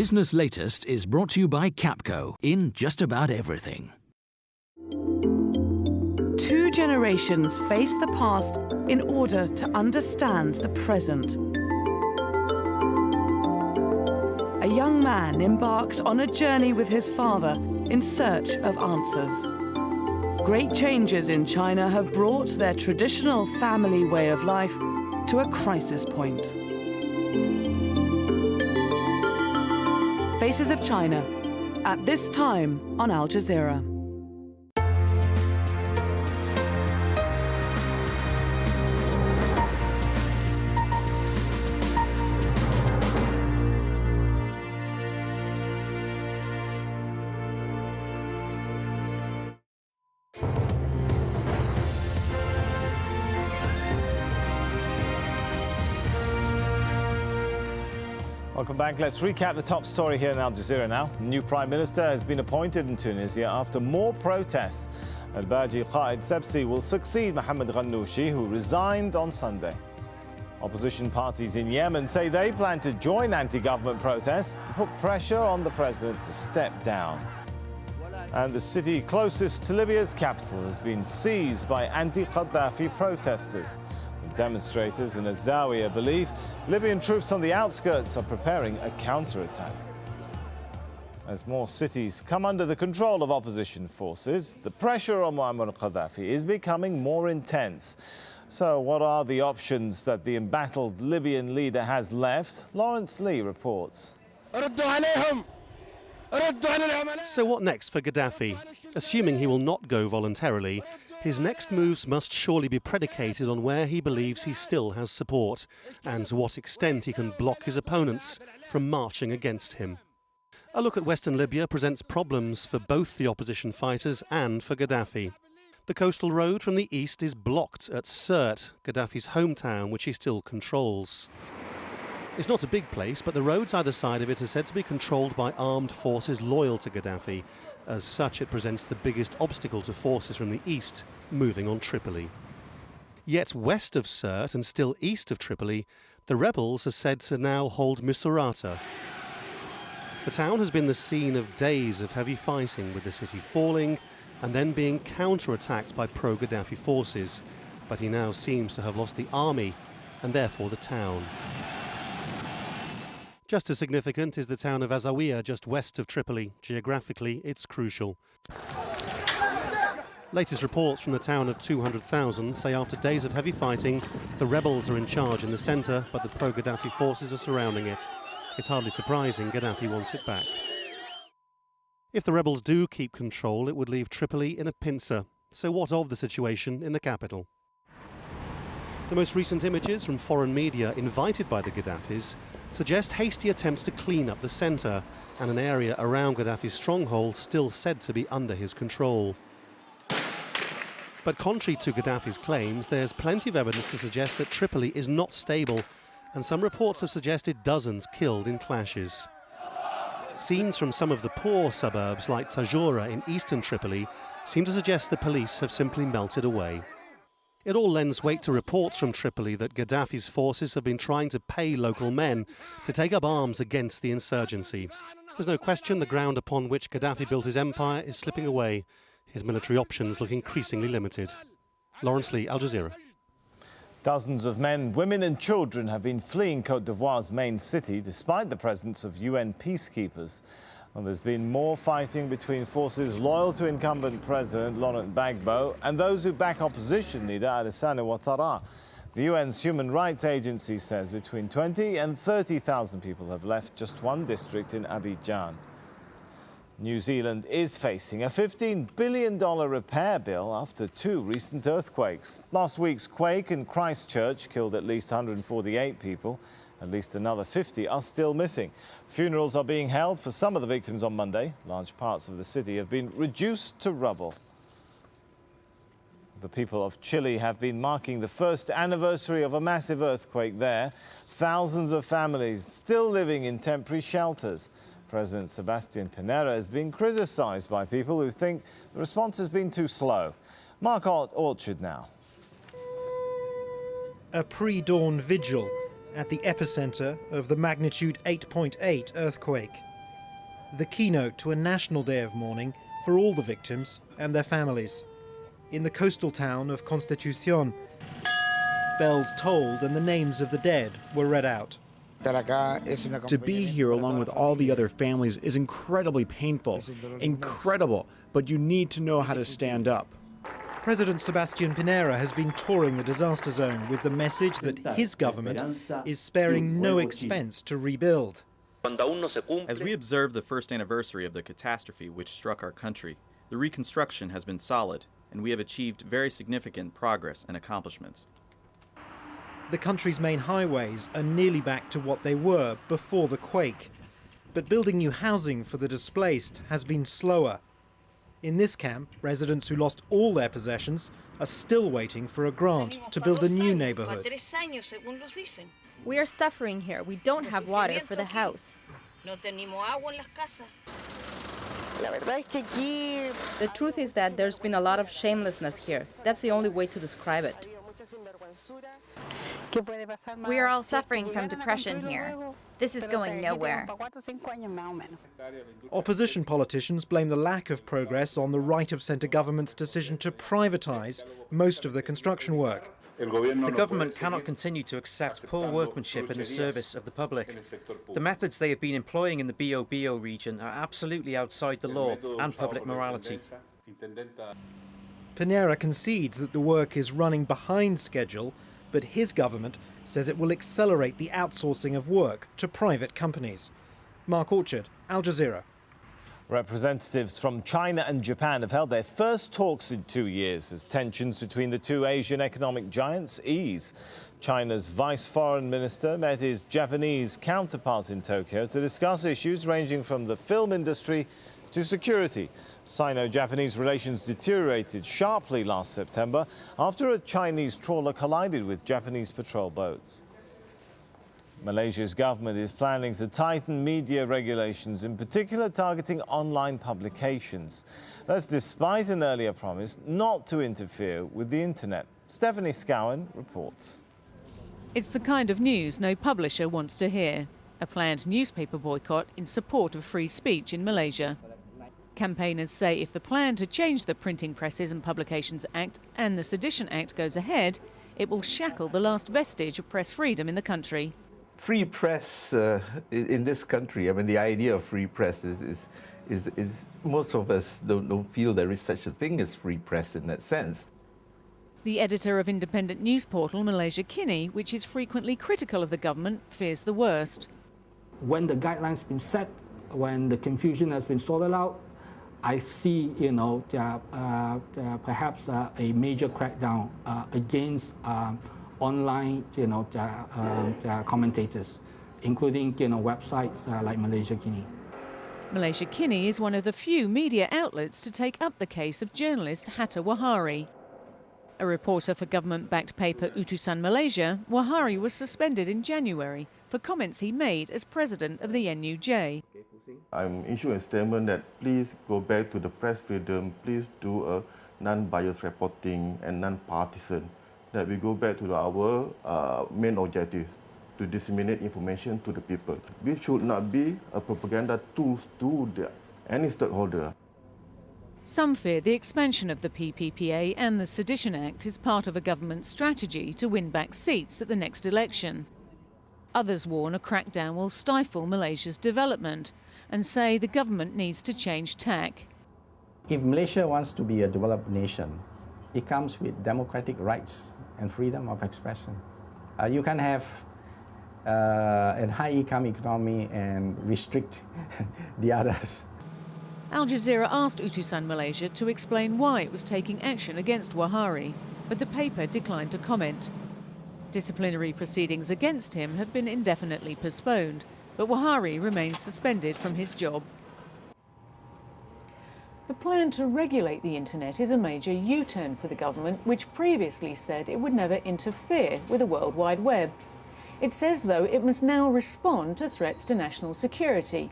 Business Latest is brought to you by Capco in just about everything. Two generations face the past in order to understand the present. A young man embarks on a journey with his father in search of answers. Great changes in China have brought their traditional family way of life to a crisis point. Faces of China, at this time on Al Jazeera. Welcome back. Let's recap the top story here in Al Jazeera now. The new Prime Minister has been appointed in Tunisia after more protests. Al-Baji Qaid Sebsi will succeed Mohamed Ghannouchi, who resigned on Sunday. Opposition parties in Yemen say they plan to join anti-government protests to put pressure on the president to step down. And the city closest to Libya's capital has been seized by anti-Gaddafi protesters. Demonstrators in Zawiya believe Libyan troops on the outskirts are preparing a counterattack. As more cities come under the control of opposition forces, the pressure on Muammar Gaddafi is becoming more intense. So what are the options that the embattled Libyan leader has left? Lawrence Lee reports. So what next for Gaddafi? Assuming he will not go voluntarily, his next moves must surely be predicated on where he believes he still has support and to what extent he can block his opponents from marching against him. A look at Western Libya presents problems for both the opposition fighters and for Gaddafi. The coastal road from the east is blocked at Sirte, Gaddafi's hometown, which he still controls. It's not a big place, but the roads either side of it are said to be controlled by armed forces loyal to Gaddafi. As such, it presents the biggest obstacle to forces from the east moving on Tripoli. Yet west of Sirte and still east of Tripoli, the rebels are said to now hold Misurata. The town has been the scene of days of heavy fighting, with the city falling and then being counter-attacked by pro-Gaddafi forces. But he now seems to have lost the army and therefore the town. Just as significant is the town of Zawiya, just west of Tripoli. Geographically, it's crucial. Latest reports from the town of 200,000 say after days of heavy fighting, the rebels are in charge in the centre, but the pro-Gaddafi forces are surrounding it. It's hardly surprising Gaddafi wants it back. If the rebels do keep control, it would leave Tripoli in a pincer. So what of the situation in the capital? The most recent images from foreign media invited by the Gaddafis suggest hasty attempts to clean up the centre and an area around Gaddafi's stronghold still said to be under his control. But contrary to Gaddafi's claims, there's plenty of evidence to suggest that Tripoli is not stable, and some reports have suggested dozens killed in clashes. Scenes from some of the poor suburbs like Tajoura in eastern Tripoli seem to suggest the police have simply melted away. It all lends weight to reports from Tripoli that Gaddafi's forces have been trying to pay local men to take up arms against the insurgency. There's no question the ground upon which Gaddafi built his empire is slipping away. His military options look increasingly limited. Lawrence Lee, Al Jazeera. Dozens of men, women and children have been fleeing Côte d'Ivoire's main city despite the presence of UN peacekeepers. Well, there's been more fighting between forces loyal to incumbent President Laurent Gbagbo and those who back opposition leader Alassane Ouattara. The UN's Human Rights Agency says between 20 and 30,000 people have left just one district in Abidjan. New Zealand is facing a $15 billion repair bill after two recent earthquakes. Last week's quake in Christchurch killed at least 148 people. At least another 50 are still missing. Funerals are being held for some of the victims on Monday. Large parts of the city have been reduced to rubble. The people of Chile have been marking the first anniversary of a massive earthquake there. Thousands of families still living in temporary shelters. President Sebastián Piñera has been criticized by people who think the response has been too slow. Mark Orchard now. A pre-dawn vigil at the epicenter of the magnitude 8.8 earthquake. the keynote to a national day of mourning for all the victims and their families. In the coastal town of Constitucion, bells tolled and the names of the dead were read out. To be here along with all the other families is incredibly painful, incredible, but you need to know how to stand up. President Sebastián Pinera has been touring the disaster zone with the message that his government is sparing no expense to rebuild. As we observe the first anniversary of the catastrophe which struck our country, the reconstruction has been solid, and we have achieved very significant progress and accomplishments. The country's main highways are nearly back to what they were before the quake. But building new housing for the displaced has been slower. In this camp, residents who lost all their possessions are still waiting for a grant to build a new neighborhood. We are suffering here. We don't have water for the house. The truth is that there's been a lot of shamelessness here. That's the only way to describe it. We are all suffering from depression here. This is going nowhere. Opposition politicians blame the lack of progress on the right-of-centre government's decision to privatise most of the construction work. The government cannot continue to accept poor workmanship in the service of the public. The methods they have been employing in the Bio region are absolutely outside the law and public morality. Pinera concedes that the work is running behind schedule, but his government says it will accelerate the outsourcing of work to private companies. Mark Orchard, Al Jazeera. Representatives from China and Japan have held their first talks in 2 years as tensions between the two Asian economic giants ease. China's Vice Foreign Minister met his Japanese counterpart in Tokyo to discuss issues ranging from the film industry to security. Sino-Japanese relations deteriorated sharply last September after a Chinese trawler collided with Japanese patrol boats. Malaysia's government is planning to tighten media regulations, in particular targeting online publications. That's despite an earlier promise not to interfere with the internet. Stephanie Scowen reports. It's the kind of news no publisher wants to hear. A planned newspaper boycott in support of free speech in Malaysia. Campaigners say if the plan to change the Printing Presses and Publications Act and the Sedition Act goes ahead, it will shackle the last vestige of press freedom in the country. Free press in this country, I mean, the idea of free press is most of us don't feel there is such a thing as free press in that sense. The editor of independent news portal Malaysia Kini, which is frequently critical of the government, fears the worst. When the guidelines been set, when the confusion has been sorted out, I see, perhaps a major crackdown against online, commentators, including, websites like Malaysia Kini. Malaysia Kini is one of the few media outlets to take up the case of journalist Hatta Wahari. A reporter for government-backed paper Utusan Malaysia, Wahari was suspended in January for comments he made as president of the NUJ. I'm issuing a statement that please go back to the press freedom, please do a non-biased reporting and non-partisan, that we go back to our main objective, to disseminate information to the people. We should not be a propaganda tool to any stakeholder. Some fear the expansion of the PPPA and the Sedition Act is part of a government strategy to win back seats at the next election. Others warn a crackdown will stifle Malaysia's development and say the government needs to change tack. If Malaysia wants to be a developed nation, it comes with democratic rights and freedom of expression. You can have a high-income economy and restrict the others. Al Jazeera asked Utusan Malaysia to explain why it was taking action against Wahari, but the paper declined to comment. Disciplinary proceedings against him have been indefinitely postponed, but Wahari remains suspended from his job. The plan to regulate the internet is a major U-turn for the government, which previously said it would never interfere with the World Wide Web. It says, though, it must now respond to threats to national security.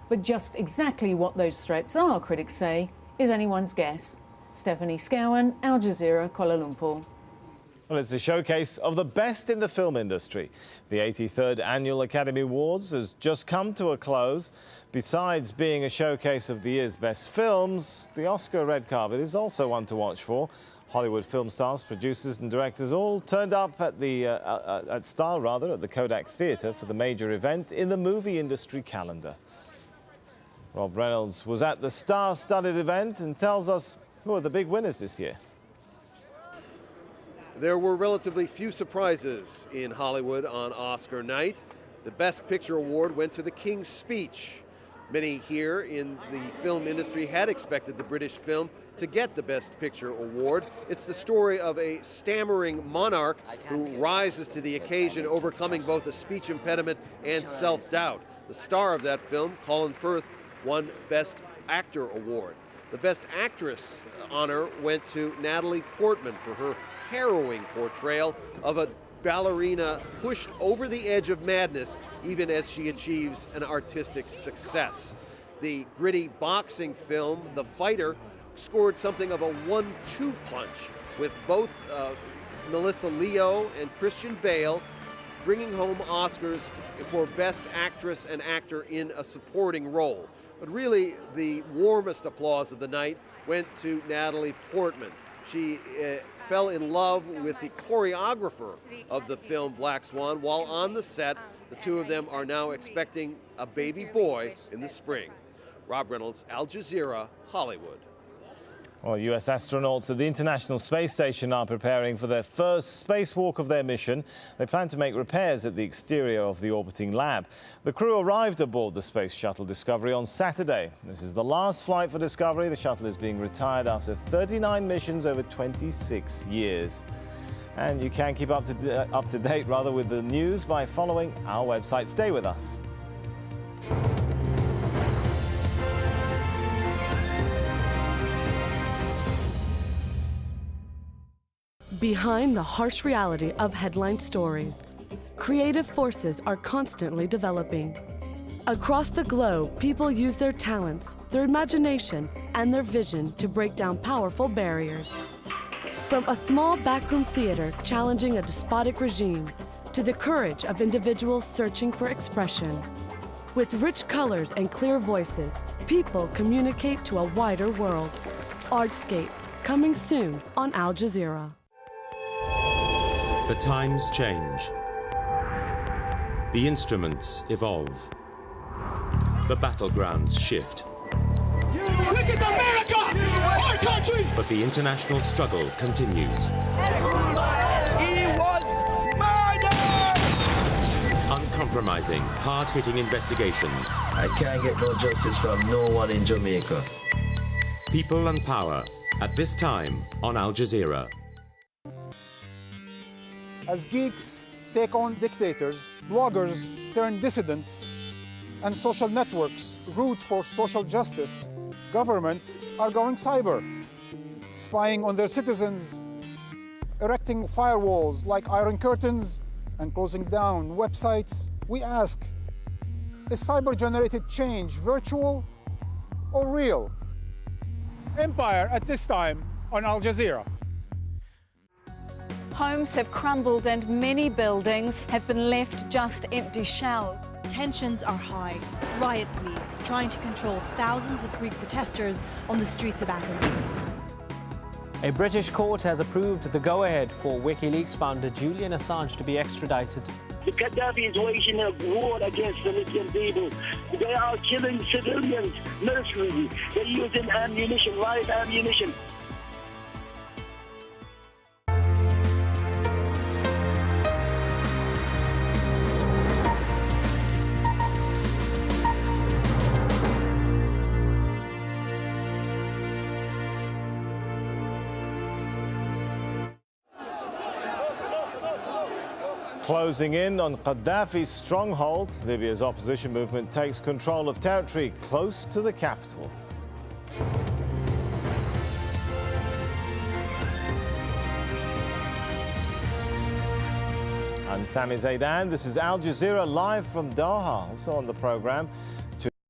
But just exactly what those threats are, critics say, is anyone's guess. Stephanie Scowen, Al Jazeera, Kuala Lumpur. Well, it's a showcase of the best in the film industry. The 83rd Annual Academy Awards has just come to a close. Besides being a showcase of the year's best films, the Oscar red carpet is also one to watch for. Hollywood film stars, producers and directors all turned up at the at the Kodak Theatre for the major event in the movie industry calendar. Rob Reynolds was at the star-studded event and tells us who are the big winners this year. There were relatively few surprises in Hollywood on Oscar night. The Best Picture award went to The King's Speech. Many here in the film industry had expected the British film to get the Best Picture award. It's the story of a stammering monarch who rises to the occasion, overcoming both a speech impediment and self-doubt. The star of that film, Colin Firth, won Best Actor award. The Best Actress honor went to Natalie Portman for her harrowing portrayal of a ballerina pushed over the edge of madness even as she achieves an artistic success. The gritty boxing film, The Fighter, scored something of a 1-2 punch with both Melissa Leo and Christian Bale bringing home Oscars for Best Actress and Actor in a Supporting Role. But really, the warmest applause of the night went to Natalie Portman. She fell in love with the choreographer of the film Black Swan. While on the set, the two of them are now expecting a baby boy in the spring. Rob Reynolds, Al Jazeera, Hollywood. Well, U.S. astronauts at the International Space Station are preparing for their first spacewalk of their mission. They plan to make repairs at the exterior of the orbiting lab. The crew arrived aboard the Space Shuttle Discovery on Saturday. This is the last flight for Discovery. The shuttle is being retired after 39 missions over 26 years. And you can keep up to date with the news by following our website. Stay with us. Behind the harsh reality of headline stories, creative forces are constantly developing. Across the globe, people use their talents, their imagination, and their vision to break down powerful barriers. From a small backroom theater challenging a despotic regime, to the courage of individuals searching for expression. With rich colors and clear voices, people communicate to a wider world. Artscape, coming soon on Al Jazeera. The times change. The instruments evolve. The battlegrounds shift. This is America! Our country! But the international struggle continues. He was murdered! Uncompromising, hard-hitting investigations. I can't get no justice from no one in Jamaica. People and power, at this time on Al Jazeera. As geeks take on dictators, bloggers turn dissidents, and social networks root for social justice, governments are going cyber, spying on their citizens, erecting firewalls like iron curtains, and closing down websites. We ask, is cyber-generated change virtual or real? Empire at this time on Al Jazeera. Homes have crumbled and many buildings have been left just empty shells. Tensions are high. Riot police trying to control thousands of Greek protesters on the streets of Athens. A British court has approved the go-ahead for WikiLeaks founder Julian Assange to be extradited. The Gaddafi is waging a war against the Libyan people. They are killing civilians mercilessly. They're using ammunition, live ammunition. Closing in on Gaddafi's stronghold, Libya's opposition movement takes control of territory close to the capital. I'm Sami Zaidan. This is Al Jazeera live from Doha. Also on the program,